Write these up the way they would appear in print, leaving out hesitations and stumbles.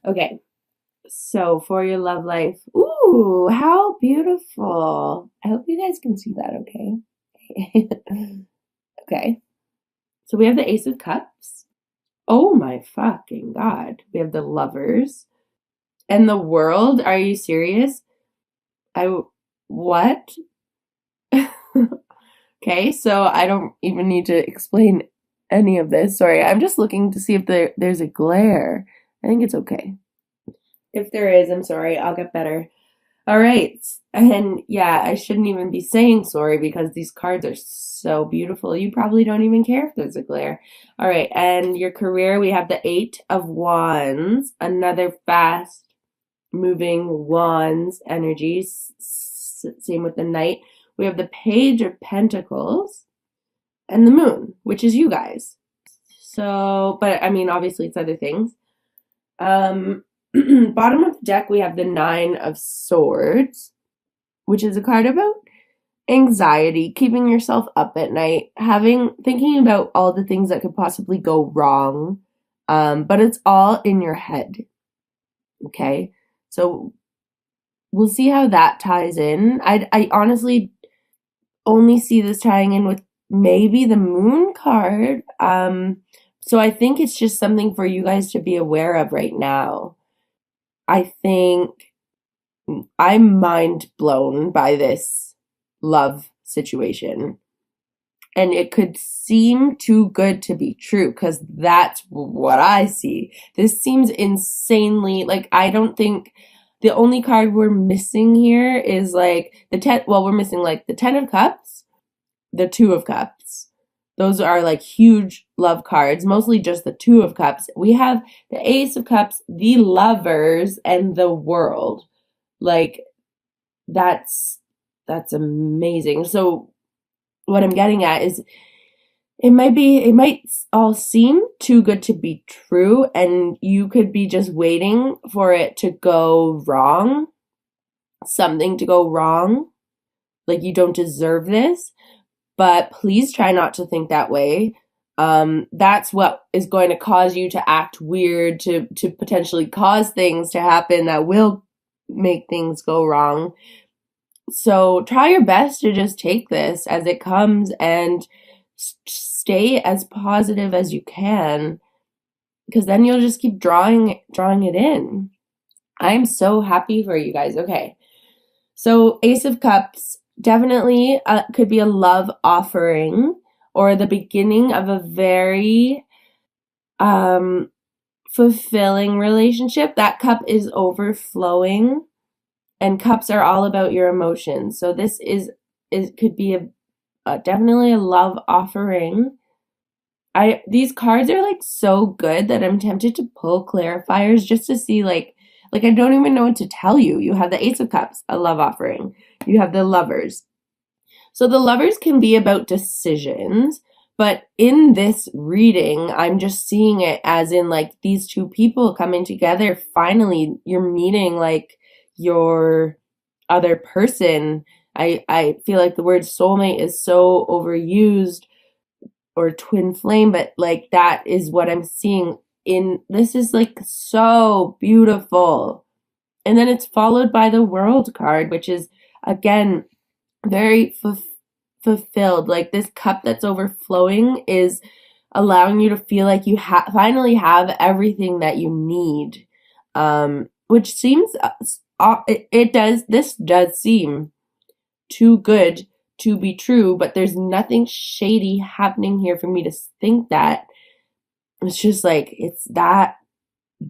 Okay, so for your love life, ooh, how beautiful. I hope you guys can see that, okay? Okay, so we have the Ace of Cups. Oh my fucking God. We have the Lovers. And the World. Are you serious? What? Okay, so I don't even need to explain any of this. Sorry, I'm just looking to see if there's a glare. I think it's okay. If there is, I'm sorry. I'll get better. All right. And yeah, I shouldn't even be saying sorry because these cards are so beautiful. You probably don't even care if there's a glare. All right. And your career, we have the Eight of Wands, another fast moving wands energies. Same with the Knight. We have the Page of Pentacles and the Moon, which is you guys. So, but I mean, obviously it's other things. Bottom of the deck, we have the Nine of Swords, which is a card about anxiety, keeping yourself up at night, thinking about all the things that could possibly go wrong. But it's all in your head. Okay. So we'll see how that ties in. I honestly only see this tying in with maybe the Moon card. So I think it's just something for you guys to be aware of right now. I think I'm mind blown by this love situation. And it could seem too good to be true because that's what I see. This seems insanely, like, I don't think the only card we're missing here is like the 10, well, we're missing like the 10 of Cups, the 2 of Cups. Those are like huge love cards, mostly just the 2 of Cups. We have the Ace of Cups, the Lovers, and the World. Like, that's amazing. So what I'm getting at is it might all seem too good to be true, and you could be just waiting for it to go wrong, something to go wrong, like you don't deserve this. But please try not to think that way. That's what is going to cause you to act weird, to potentially cause things to happen that will make things go wrong. So try your best to just take this as it comes and stay as positive as you can, because then you'll just keep drawing it in. I'm so happy for you guys. Okay. So Ace of Cups definitely could be a love offering or the beginning of a very fulfilling relationship. That cup is overflowing, and cups are all about your emotions. So this could be definitely a love offering. These cards are like so good that I'm tempted to pull clarifiers just to see like I don't even know what to tell you. You have the Ace of Cups, a love offering. You have the Lovers. So the Lovers can be about decisions, but in this reading, I'm just seeing it as in like these two people coming together. Finally, you're meeting like your other person. I feel like the word soulmate is so overused, or twin flame, but like that is what I'm seeing in this. Is like so beautiful. And then it's followed by the World card, which is again very fulfilled. Like this cup that's overflowing is allowing you to feel like you finally have everything that you need. Which seems this does seem too good to be true, but there's nothing shady happening here for me to think that. It's just like, it's that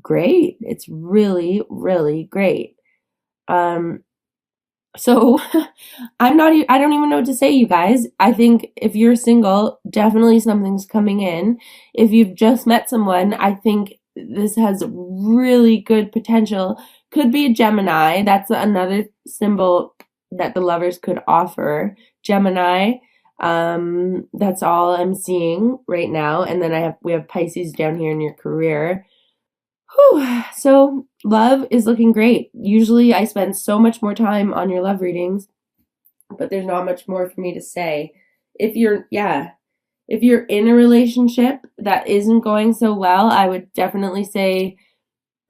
great. It's really, really great. So I don't even know what to say, you guys. I think if you're single, definitely something's coming in. If you've just met someone, I think this has really good potential. Could be a Gemini. That's another symbol that the Lovers could offer. Gemini. That's all I'm seeing right now. And then we have Pisces down here in your career. Whew. So love is looking great. Usually I spend so much more time on your love readings, but there's not much more for me to say. If you're in a relationship that isn't going so well, I would definitely say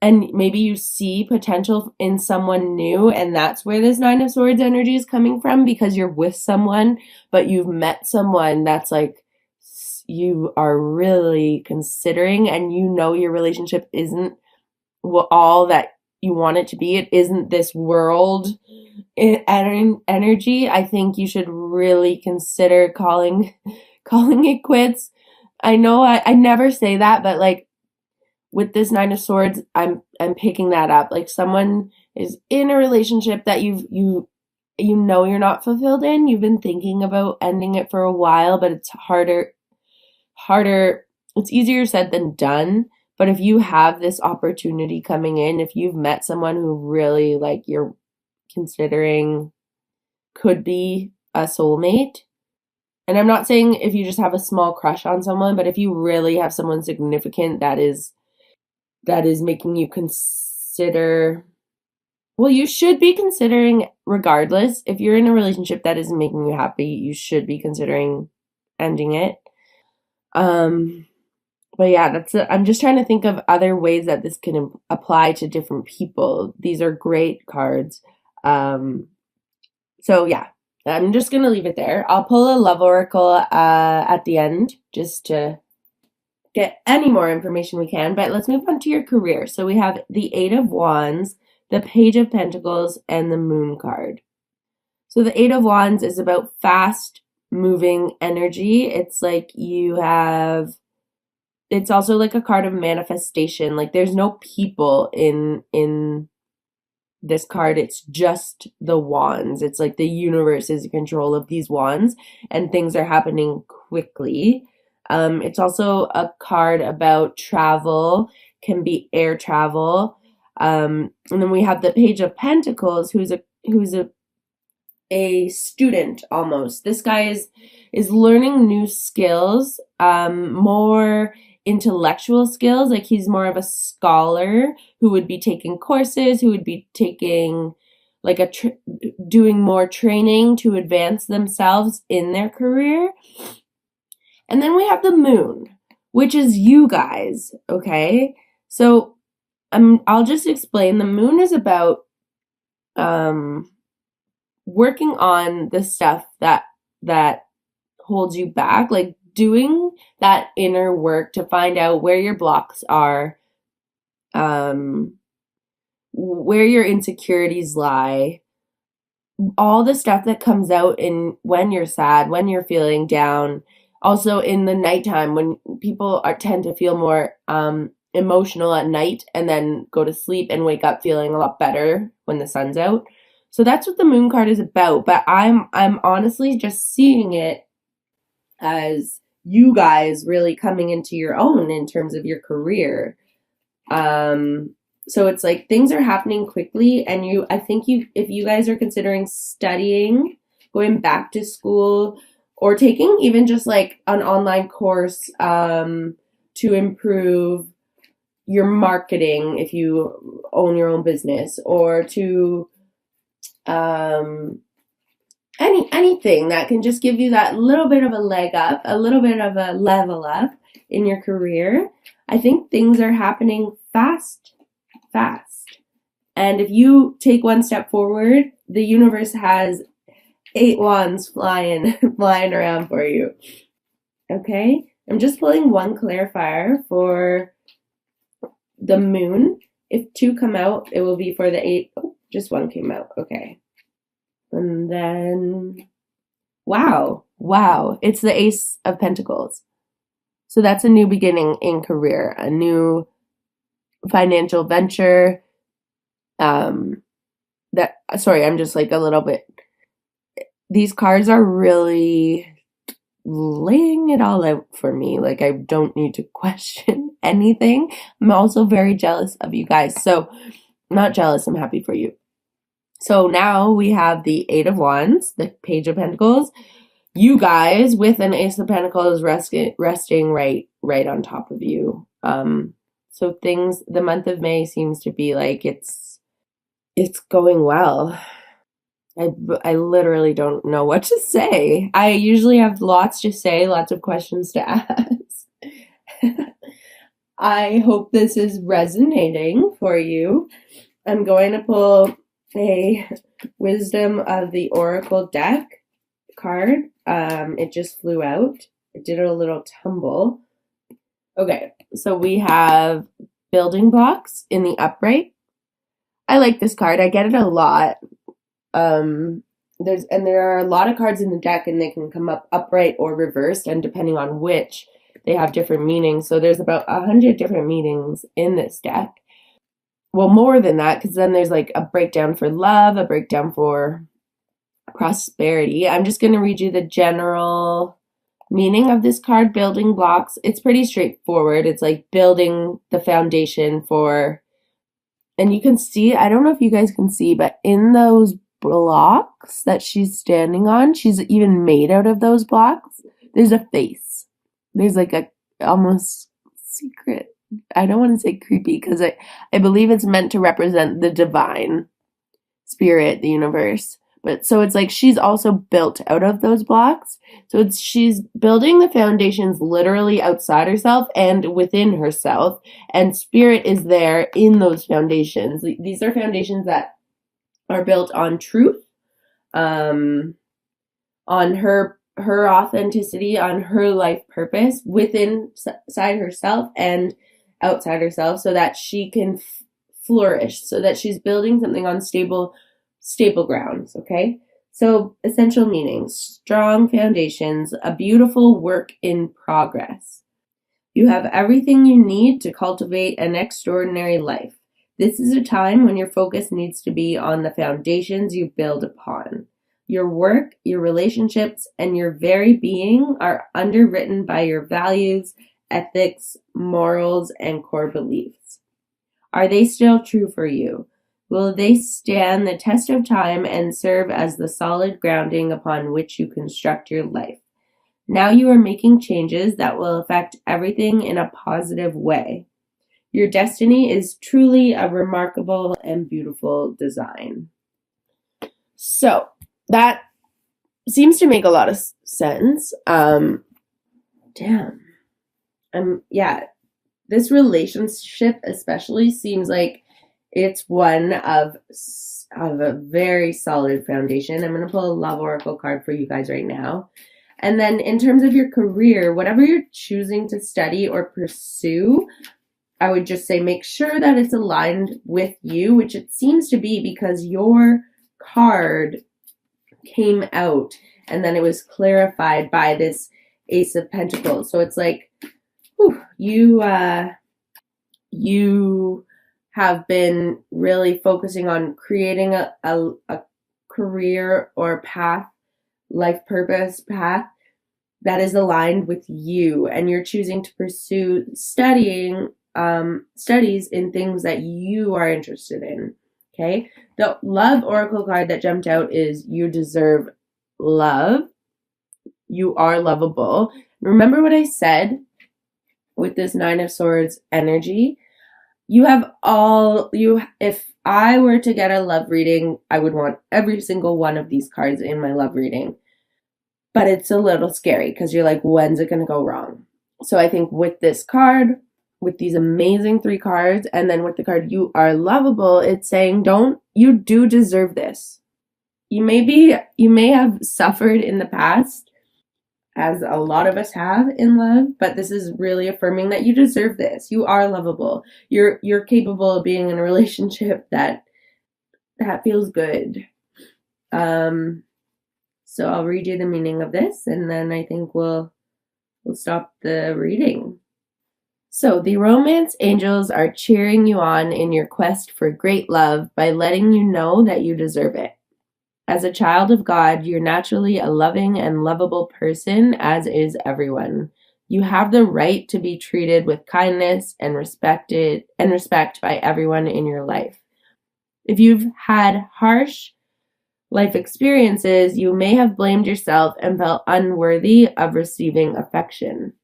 and maybe you see potential in someone new, and that's where this Nine of Swords energy is coming from, because you're with someone, but you've met someone that's like you are really considering, and you know your relationship isn't all that you want it to be. It isn't this world energy. I think you should really consider calling it quits. I know I never say that, but like with this Nine of Swords, I'm picking that up. Like someone is in a relationship that you know you're not fulfilled in. You've been thinking about ending it for a while, but it's harder. It's easier said than done. But if you have this opportunity coming in, if you've met someone who really like you're considering could be a soulmate, and I'm not saying if you just have a small crush on someone, but if you really have someone significant that is making you consider, well, you should be considering regardless. If you're in a relationship that isn't making you happy, you should be considering ending it. But yeah, I'm just trying to think of other ways that this can apply to different people. These are great cards. So yeah, I'm just going to leave it there. I'll pull a love oracle at the end just to get any more information we can. But let's move on to your career. So we have the Eight of Wands, the Page of Pentacles, and the Moon card. So the Eight of Wands is about fast moving energy. It's like it's also like a card of manifestation. Like there's no people in this card. It's just the wands. It's like the universe is in control of these wands and things are happening quickly. It's also a card about travel, can be air travel. And then we have the Page of Pentacles, who's a student almost. This guy is learning new skills, more intellectual skills. Like he's more of a scholar who would be taking courses, who would be taking like doing more training to advance themselves in their career. And then we have the Moon, which is you guys, okay? So I'll just explain. The Moon is about working on the stuff that holds you back, like doing that inner work to find out where your blocks are, where your insecurities lie, all the stuff that comes out in when you're sad, when you're feeling down. Also in the nighttime when people tend to feel more emotional at night and then go to sleep and wake up feeling a lot better when the sun's out. So that's what the Moon card is about. But I'm honestly just seeing it as you guys really coming into your own in terms of your career. So it's like things are happening quickly, and I think if you guys are considering studying, going back to school, or taking even just like an online course to improve your marketing if you own your own business, or to anything that can just give you that little bit of a leg up, a little bit of a level up in your career. I think things are happening fast. And if you take one step forward, the universe has 8 wands flying around for you. Okay? I'm just pulling one clarifier for the Moon. If 2 come out, it will be for the 8. Oh, just 1 came out. Okay. And then, wow, it's the Ace of Pentacles. So that's a new beginning in career, a new financial venture. I'm just like a little bit, these cards are really laying it all out for me. Like I don't need to question anything. I'm also very jealous of you guys. So not jealous, I'm happy for you. So now we have the 8 of Wands, the Page of Pentacles. You guys with an Ace of Pentacles resting right on top of you. So the month of May seems to be like it's going well. I literally don't know what to say. I usually have lots to say, lots of questions to ask. I hope this is resonating for you. I'm going to pull a Wisdom of the Oracle deck card. It just flew out. It did a little tumble. Okay, so we have building blocks in the upright. I like this card. I get it a lot. There are a lot of cards in the deck, and they can come up upright or reversed, and depending on which, they have different meanings. So there's about 100 different meanings in this deck. Well, more than that, because then there's like a breakdown for love, a breakdown for prosperity. I'm just going to read you the general meaning of this card, building blocks. It's pretty straightforward. It's like building the foundation for, and you can see, I don't know if you guys can see, but in those blocks that she's standing on, she's even made out of those blocks, there's a face. There's like a almost secret, I don't want to say creepy, because I believe it's meant to represent the divine spirit, the universe. But so it's like she's also built out of those blocks. So she's building the foundations literally outside herself and within herself. And spirit is there in those foundations. These are foundations that are built on truth, on her authenticity, on her life purpose inside herself and outside herself, so that she can flourish, so that she's building something on stable grounds. Okay, so essential meanings: strong foundations, a beautiful work in progress. You have everything you need to cultivate an extraordinary life. This is a time when your focus needs to be on the foundations you build upon. Your work, your relationships, and your very being are underwritten by your values, ethics, morals, and core beliefs. Are they still true for you? Will they stand the test of time and serve as the solid grounding upon which you construct your life? Now you are making changes that will affect everything in a positive way. Your destiny is truly a remarkable and beautiful design. So that seems to make a lot of sense. This relationship especially seems like it's one of a very solid foundation. I'm going to pull a Love Oracle card for you guys right now. And then in terms of your career, whatever you're choosing to study or pursue, I would just say make sure that it's aligned with you, which it seems to be because your card came out and then it was clarified by this Ace of Pentacles. So it's like, you have been really focusing on creating a career or path, life purpose path that is aligned with you, and you're choosing to pursue studies in things that you are interested in. Okay, the Love Oracle card that jumped out is you deserve love. You are lovable. Remember what I said with this Nine of Swords energy? If I were to get a love reading, I would want every single one of these cards in my love reading. But it's a little scary because you're like, when's it going to go wrong? So I think with this card, with these amazing 3 cards, and then with the card, you are lovable, it's saying, you do deserve this. You may have suffered in the past, as a lot of us have in love, but this is really affirming that you deserve this. You are lovable. You're capable of being in a relationship that feels good. So I'll read you the meaning of this, and then I think we'll stop the reading. So the romance angels are cheering you on in your quest for great love by letting you know that you deserve it. As a child of God, you're naturally a loving and lovable person, as is everyone. You have the right to be treated with kindness and respect by everyone in your life. If you've had harsh life experiences, you may have blamed yourself and felt unworthy of receiving affection.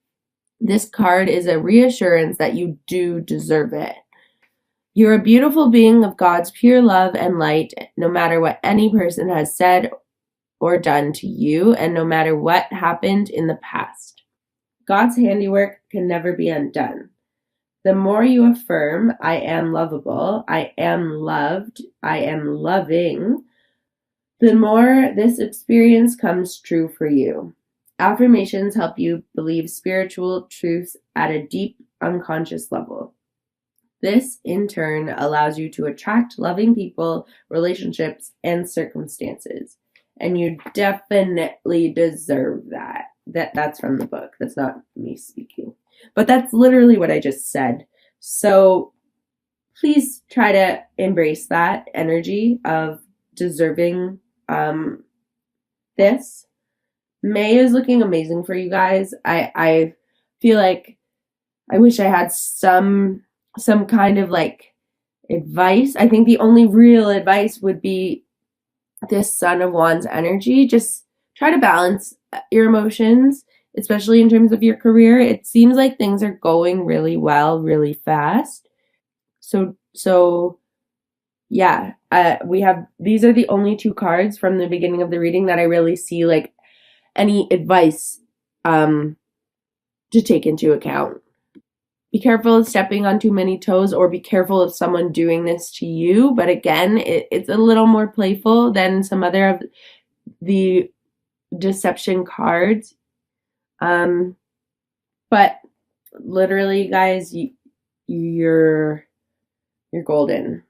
This card is a reassurance that you do deserve it. You're a beautiful being of God's pure love and light, no matter what any person has said or done to you, and no matter what happened in the past. God's handiwork can never be undone. The more you affirm, I am lovable, I am loved, I am loving, the more this experience comes true for you. Affirmations help you believe spiritual truths at a deep, unconscious level. This, in turn, allows you to attract loving people, relationships, and circumstances. And you definitely deserve that. That's from the book. That's not me speaking. But that's literally what I just said. So please try to embrace that energy of deserving this. May is looking amazing for you guys. I feel like I wish I had some kind of like advice. I think the only real advice would be this Son of Wands energy. Just try to balance your emotions, especially in terms of your career. It seems like things are going really well, really fast. So yeah, we have, these are the only two cards from the beginning of the reading that I really see like any advice to take into account. Be careful of stepping on too many toes, or be careful of someone doing this to you. But again, it's a little more playful than some other of the deception cards. But literally, guys, you're golden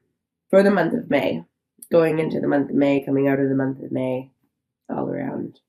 for the month of May, going into the month of May, coming out of the month of May, all around.